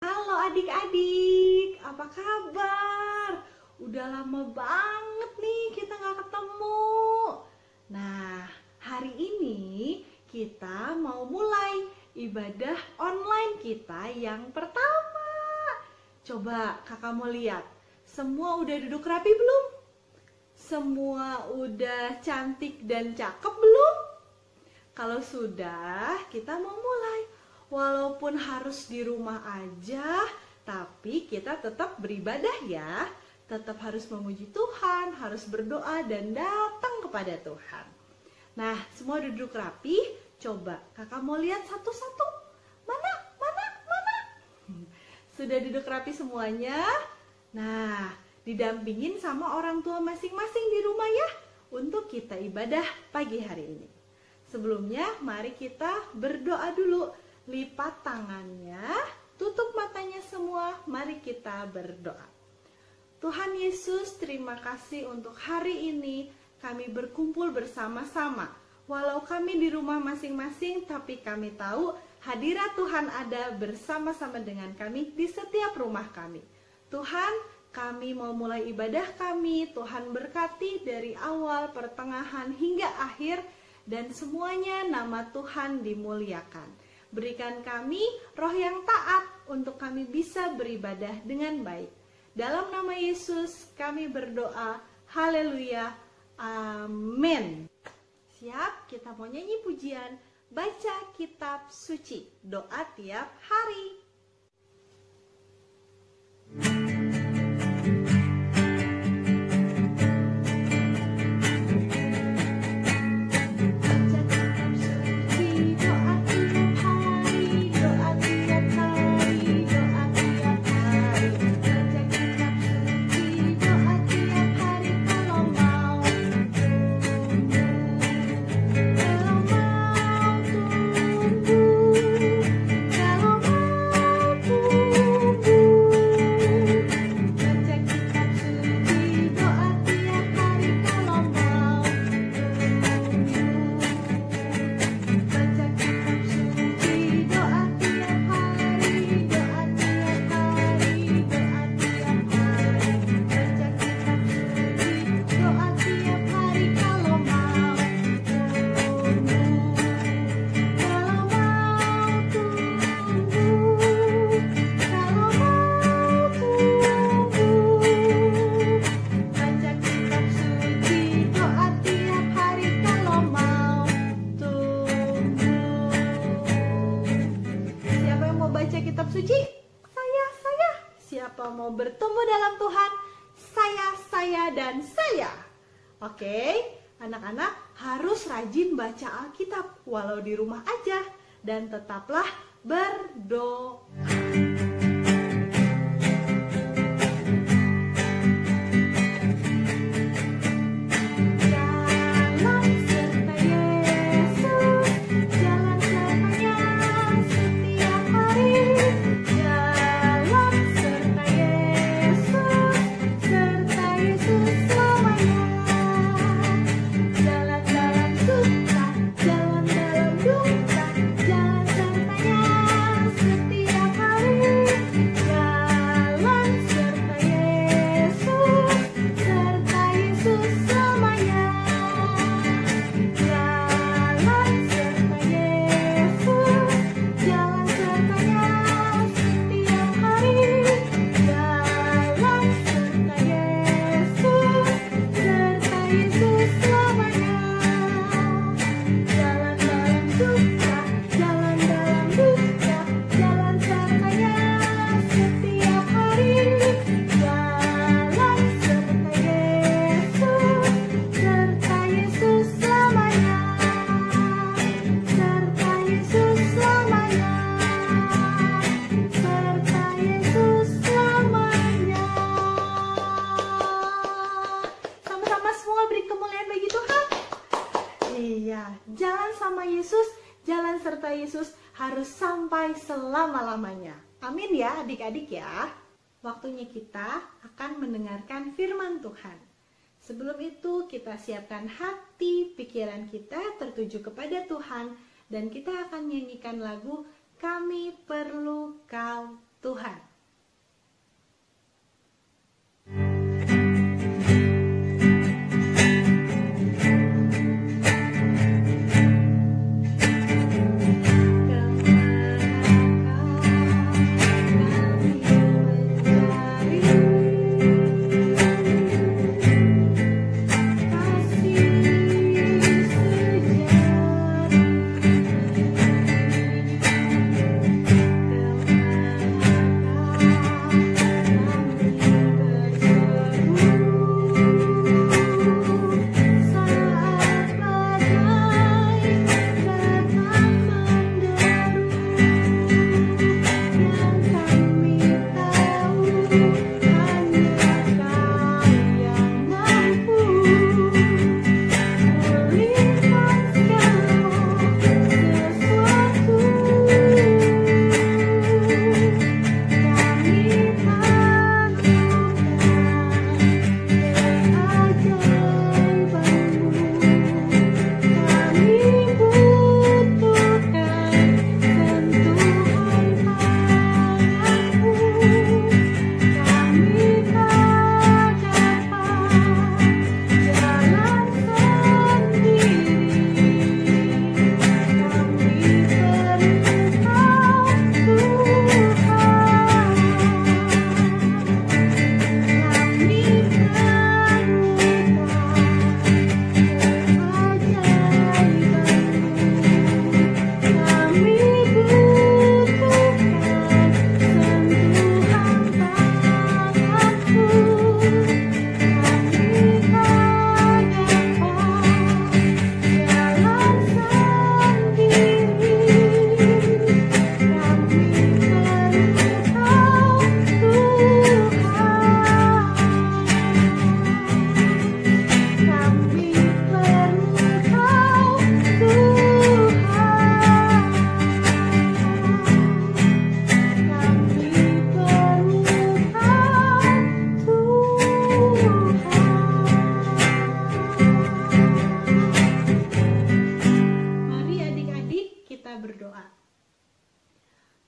Halo adik-adik, apa kabar? Udah lama banget nih kita nggak ketemu. Nah, hari ini kita mau mulai ibadah online kita yang pertama. Coba kakak mau lihat, semua udah duduk rapi belum? Semua udah cantik dan cakep belum? Kalau sudah, kita mau mulai. Walaupun harus di rumah aja, tapi kita tetap beribadah ya. Tetap harus memuji Tuhan, harus berdoa dan datang kepada Tuhan. Nah, semua duduk rapi. Coba kakak mau lihat satu-satu. Mana? Sudah duduk rapi semuanya? Nah, didampingin sama orang tua masing-masing di rumah ya, untuk kita ibadah pagi hari ini. Sebelumnya, mari kita berdoa dulu. Lipat tangannya, tutup matanya semua, mari kita berdoa. Tuhan Yesus, terima kasih untuk hari ini kami berkumpul bersama-sama. Walau kami di rumah masing-masing, tapi kami tahu hadirat Tuhan ada bersama-sama dengan kami di setiap rumah kami. Tuhan, kami mau mulai ibadah kami, Tuhan berkati dari awal, pertengahan, hingga akhir, dan semuanya nama Tuhan dimuliakan. Berikan kami roh yang taat untuk kami bisa beribadah dengan baik. Dalam nama Yesus kami berdoa. Haleluya. Amin. Siap, kita mau nyanyi pujian, baca kitab suci, doa tiap hari. Kitab suci, saya. Siapa mau bertumbuh dalam Tuhan? Saya, dan saya. Oke, anak-anak harus rajin baca Alkitab walau di rumah aja, dan tetaplah berdoa. Jalan sama Yesus, jalan serta Yesus harus sampai selama-lamanya. Amin ya adik-adik ya. Waktunya kita akan mendengarkan firman Tuhan. Sebelum itu kita siapkan hati, pikiran kita tertuju kepada Tuhan. Dan kita akan nyanyikan lagu Kami Perlu Kau Tuhan.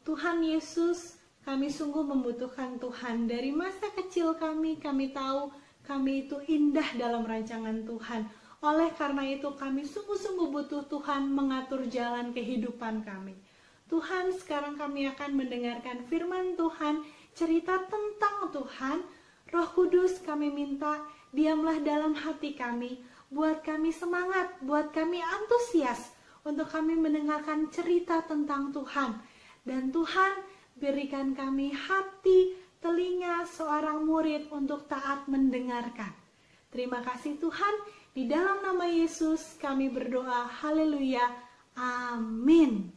Tuhan Yesus, kami sungguh membutuhkan Tuhan. Dari masa kecil kami tahu kami itu indah dalam rancangan Tuhan. Oleh karena itu kami sungguh-sungguh butuh Tuhan mengatur jalan kehidupan kami. Tuhan, sekarang kami akan mendengarkan firman Tuhan, cerita tentang Tuhan. Roh Kudus, kami minta diamlah dalam hati kami, buat kami semangat, buat kami antusias untuk kami mendengarkan cerita tentang Tuhan. Dan Tuhan, berikan kami hati, telinga seorang murid untuk taat mendengarkan. Terima kasih Tuhan, di dalam nama Yesus kami berdoa, haleluya, amin.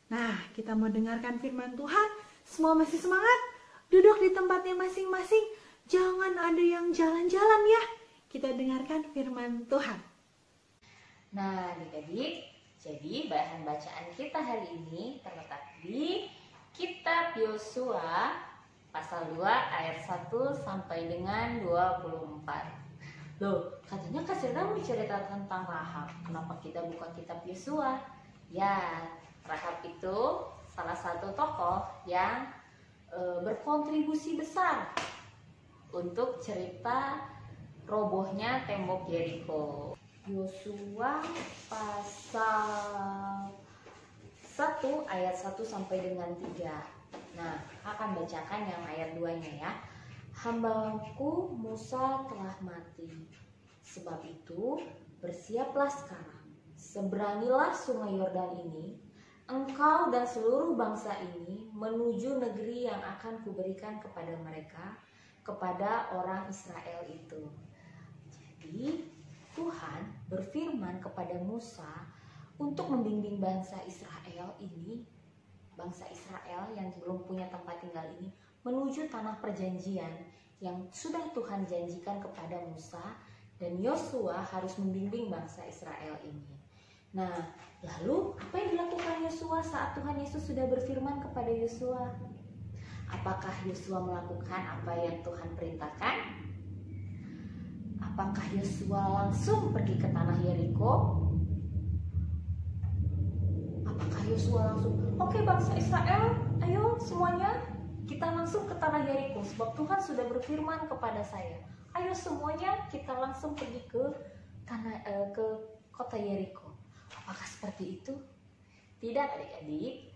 Nah, kita mau dengarkan firman Tuhan. Semua masih semangat? Duduk di tempatnya masing-masing. Jangan ada yang jalan-jalan ya. Kita dengarkan firman Tuhan. Nah, adik-adik, jadi bahan bacaan kita hari ini terletak di Kitab Yosua pasal 2 ayat 1 sampai dengan 24. Loh, katanya Kak Sirna mau cerita tentang Rahab. Kenapa kita buka Kitab Yosua? Ya, Rahab itu salah satu tokoh yang berkontribusi besar untuk cerita robohnya tembok Yeriko. Yosua pasal 1 ayat 1 sampai dengan 3. Nah, akan bacakan yang ayat 2-nya ya. Hambaku Musa telah mati. Sebab itu, bersiaplah sekarang. Seberangilah sungai Yordan ini, engkau dan seluruh bangsa ini menuju negeri yang akan kuberikan kepada mereka, kepada orang Israel itu. Jadi, Tuhan berfirman kepada Musa untuk membimbing bangsa Israel ini, bangsa Israel yang belum punya tempat tinggal ini, menuju tanah perjanjian yang sudah Tuhan janjikan kepada Musa, dan Yosua harus membimbing bangsa Israel ini. Nah, lalu apa yang dilakukan Yosua saat Tuhan Yesus sudah berfirman kepada Yosua? Apakah Yosua melakukan apa yang Tuhan perintahkan? Apakah Yosua langsung pergi ke tanah Yeriko? Apakah Yosua langsung, oke bangsa Israel, ayo semuanya kita langsung ke tanah Yeriko, sebab Tuhan sudah berfirman kepada saya, ayo semuanya kita langsung pergi ke kota Yeriko. Apakah seperti itu? Tidak, adik-adik.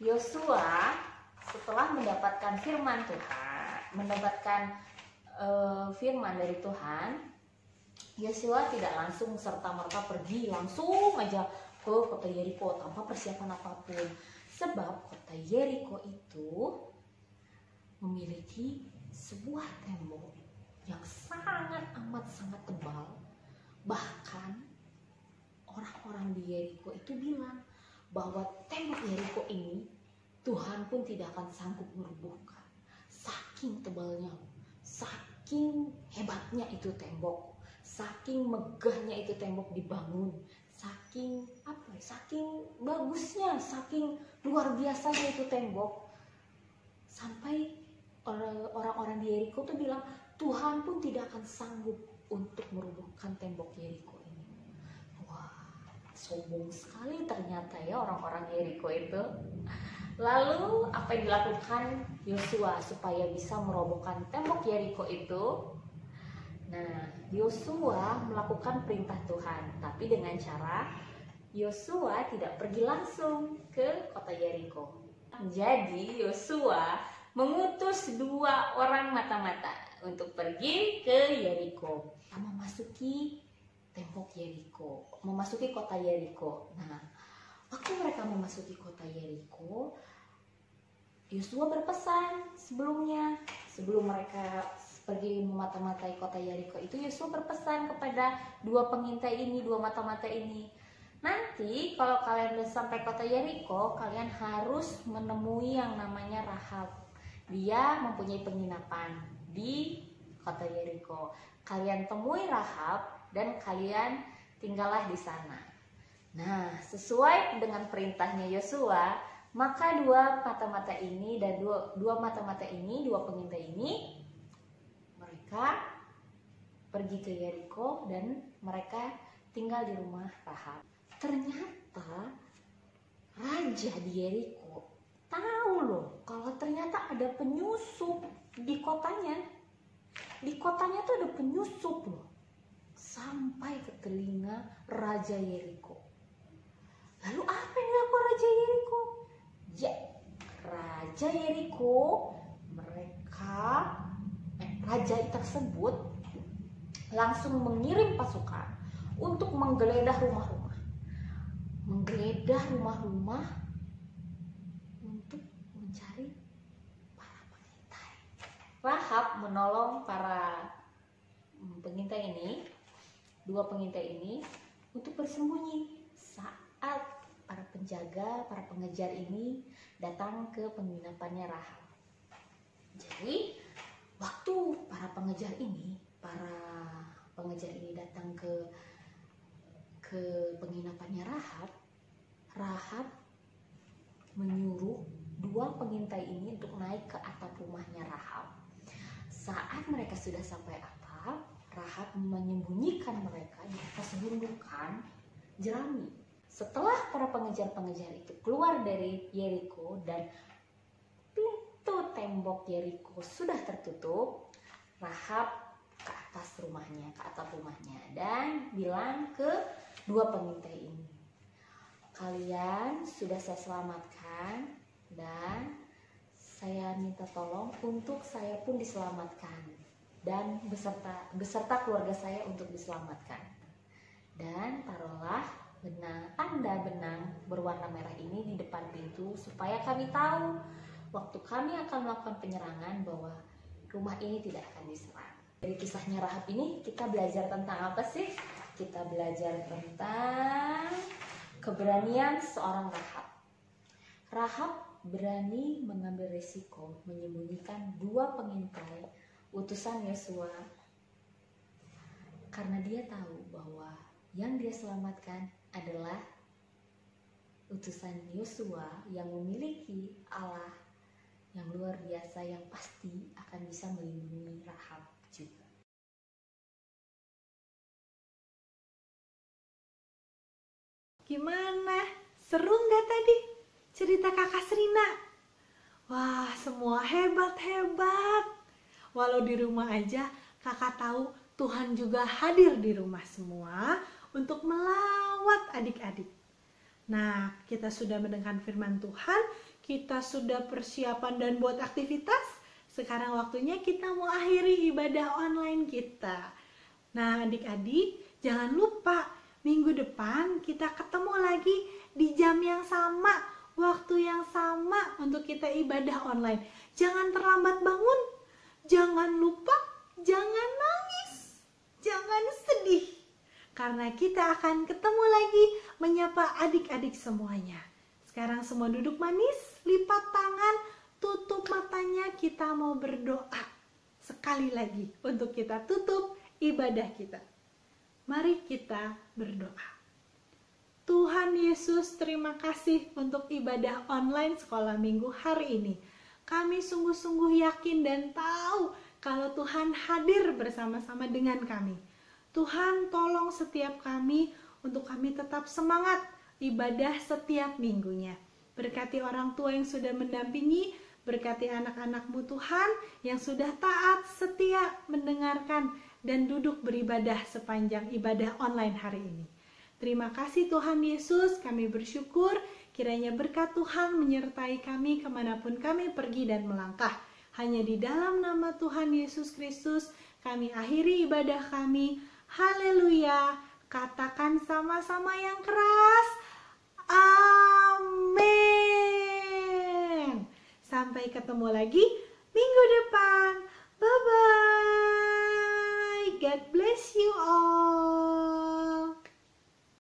Yosua setelah mendapatkan firman Tuhan, firman dari Tuhan, Yosua tidak langsung serta-merta pergi langsung aja ke kota Yeriko tanpa persiapan apapun. Sebab kota Yeriko itu memiliki sebuah tembok yang sangat amat sangat tebal. Bahkan orang-orang di Yeriko itu bilang bahwa tembok Yeriko ini Tuhan pun tidak akan sanggup merubuhkan. Saking tebalnya, saking hebatnya itu tembok, saking megahnya itu tembok dibangun, saking bagusnya, saking luar biasanya itu tembok, sampai orang-orang di Yeriko tuh bilang Tuhan pun tidak akan sanggup untuk merubuhkan tembok Yeriko ini. Wah, sombong sekali ternyata ya orang-orang Yeriko itu. Lalu apa yang dilakukan Yosua supaya bisa merobohkan tembok Yeriko itu? Nah, Yosua melakukan perintah Tuhan, tapi dengan cara Yosua tidak pergi langsung ke kota Yeriko. Jadi Yosua mengutus 2 orang mata-mata untuk pergi ke Yeriko, memasuki tembok Yeriko, memasuki kota Yeriko. Nah, waktu mereka memasuki kota Yeriko, Yosua berpesan sebelum mereka pergi memata-matai kota Yeriko itu, Yosua berpesan kepada 2 pengintai ini, 2 mata-mata ini, nanti kalau kalian sudah sampai kota Yeriko, kalian harus menemui yang namanya Rahab. Dia mempunyai penginapan di kota Yeriko. Kalian temui Rahab dan kalian tinggallah di sana. Nah, sesuai dengan perintahnya Yosua, maka 2 mata-mata ini dan dua mata-mata ini, 2 pengintai ini, mereka pergi ke Yeriko dan mereka tinggal di rumah Rahab. Ternyata raja di Yeriko tahu loh kalau ternyata ada penyusup di kotanya. Di kotanya tuh ada penyusup loh. Sampai ke telinga raja Yeriko. Lalu apa yang dilakukan raja Yeriko? Ya, raja Yeriko raja tersebut langsung mengirim pasukan untuk menggeledah rumah-rumah. Menggeledah rumah-rumah untuk mencari para pengintai. Rahab menolong para pengintai ini, 2 pengintai ini, untuk bersembunyi saat para penjaga, para pengejar ini datang ke penginapannya Rahab. Jadi waktu para pengejar ini datang ke penginapannya Rahab menyuruh 2 pengintai ini untuk naik ke atap rumahnya Rahab. Saat mereka sudah sampai atap, Rahab menyembunyikan mereka di atas gundukan jerami. Setelah para pengejar-pengejar itu keluar dari Yeriko dan pintu tembok Yeriko sudah tertutup, Rahab ke atas rumahnya, ke atap rumahnya, dan bilang ke 2 pengintai ini, kalian sudah saya selamatkan dan saya minta tolong untuk saya pun diselamatkan dan beserta keluarga saya untuk diselamatkan. Dan taruhlah tanda benang berwarna merah ini di depan pintu supaya kami tahu waktu kami akan melakukan penyerangan bahwa rumah ini tidak akan diserang. Dari kisahnya Rahab ini kita belajar tentang apa sih? Kita belajar tentang keberanian seorang Rahab. Rahab berani mengambil resiko menyembunyikan 2 pengintai utusan Yosua karena dia tahu bahwa yang dia selamatkan adalah utusan Yosua yang memiliki Allah yang luar biasa yang pasti akan bisa melindungi Rahab juga. Gimana? Seru nggak tadi cerita Kakak Serina? Wah, semua Wah, hebat-hebat. Walau di rumah aja, kakak tahu Tuhan juga hadir di rumah semua untuk melawat adik-adik. Nah, kita sudah mendengar firman Tuhan, kita sudah persiapan dan buat aktivitas. Sekarang waktunya kita mau akhiri ibadah online kita. Nah, adik-adik, jangan lupa minggu depan kita ketemu lagi di jam yang sama, waktu yang sama untuk kita ibadah online. Jangan terlambat bangun, jangan lupa, jangan nangis, jangan sedih. Karena kita akan ketemu lagi menyapa adik-adik semuanya. Sekarang semua duduk manis, lipat tangan, tutup matanya, kita mau berdoa. Sekali lagi untuk kita tutup ibadah kita. Mari kita berdoa. Tuhan Yesus, terima kasih untuk ibadah online sekolah minggu hari ini. Kami sungguh-sungguh yakin dan tahu kalau Tuhan hadir bersama-sama dengan kami. Tuhan, tolong setiap kami untuk kami tetap semangat ibadah setiap minggunya. Berkati orang tua yang sudah mendampingi, berkati anak-anak-Mu Tuhan yang sudah taat, setia, mendengarkan, dan duduk beribadah sepanjang ibadah online hari ini. Terima kasih Tuhan Yesus, kami bersyukur kiranya berkat Tuhan menyertai kami kemanapun kami pergi dan melangkah. Hanya di dalam nama Tuhan Yesus Kristus kami akhiri ibadah kami. Haleluya, katakan sama-sama yang keras, amin. Sampai ketemu lagi minggu depan.